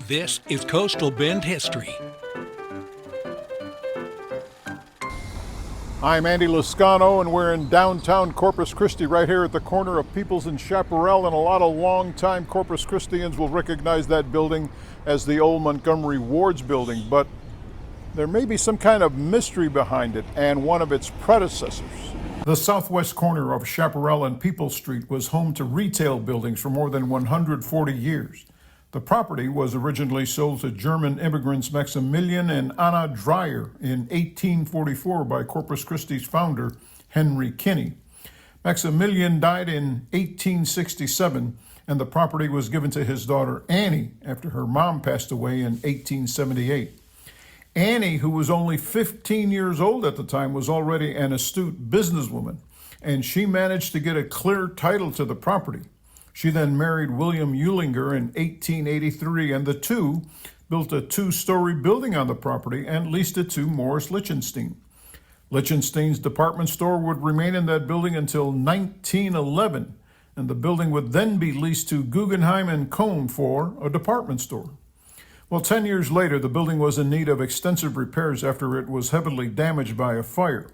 This is Coastal Bend History. I'm Andy Lascano, and we're in downtown Corpus Christi, right here at the corner of Peoples and Chaparral, and a lot of longtime Corpus Christians will recognize that building as the old Montgomery Ward's building, but there may be some kind of mystery behind it and one of its predecessors. The southwest corner of Chaparral and Peoples Street was home to retail buildings for more than 140 years. The property was originally sold to German immigrants Maximilian and Anna Dreyer in 1844 by Corpus Christi's founder, Henry Kinney. Maximilian died in 1867, and the property was given to his daughter Annie after her mom passed away in 1878. Annie, who was only 15 years old at the time, was already an astute businesswoman, and she managed to get a clear title to the property. She then married William Ulinger in 1883, and the two built a two-story building on the property and leased it to Morris Lichtenstein. Lichtenstein's department store would remain in that building until 1911, and the building would then be leased to Guggenheim and Cohn for a department store. Well, 10 years later, the building was in need of extensive repairs after it was heavily damaged by a fire.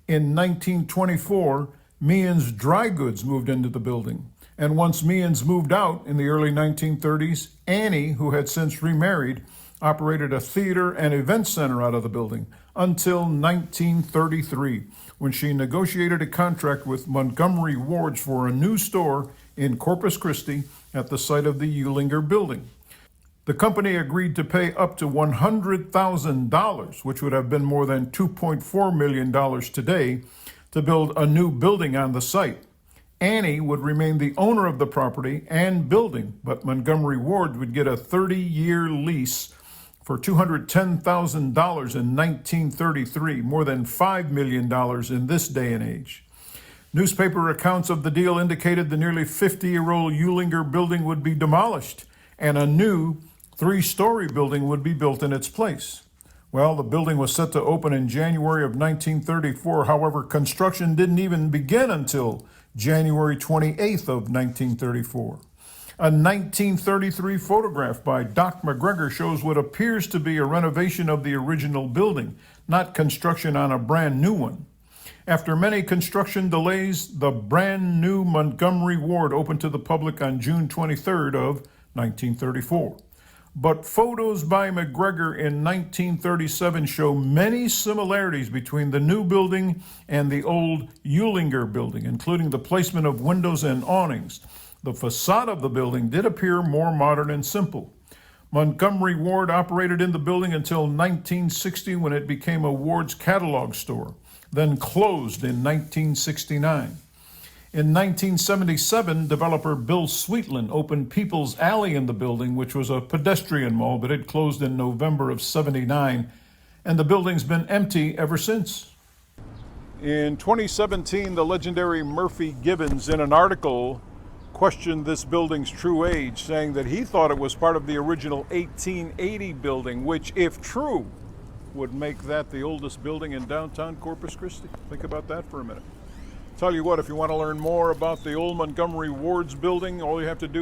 In 1924, Meehan's Dry Goods moved into the building. And once Meehan's moved out in the early 1930s, Annie, who had since remarried, operated a theater and event center out of the building until 1933, when she negotiated a contract with Montgomery Ward for a new store in Corpus Christi at the site of the Ulinger building. The company agreed to pay up to $100,000, which would have been more than $2.4 million today, to build a new building on the site. Annie would remain the owner of the property and building, but Montgomery Ward would get a 30-year lease for $210,000 in 1933, more than $5 million in this day and age. Newspaper accounts of the deal indicated the nearly 50-year-old Ulinger building would be demolished and a new three-story building would be built in its place. Well, the building was set to open in January of 1934. However, construction didn't even begin until January 28th of 1934. A 1933 photograph by Doc McGregor shows what appears to be a renovation of the original building, not construction on a brand new one. After many construction delays, the brand new Montgomery Ward opened to the public on June 23rd of 1934. But photos by McGregor in 1937 show many similarities between the new building and the old Ulinger building, including the placement of windows and awnings. The facade of the building did appear more modern and simple. Montgomery Ward operated in the building until 1960, when it became a Ward's catalog store, then closed in 1969. In 1977, developer Bill Sweetland opened People's Alley in the building, which was a pedestrian mall, but it closed in November of '79, and the building's been empty ever since. In 2017, the legendary Murphy Gibbons, in an article, questioned this building's true age, saying that he thought it was part of the original 1880 building, which, if true, would make that the oldest building in downtown Corpus Christi. Think about that for a minute. Tell you what, if you want to learn more about the old Montgomery Ward's building, all you have to do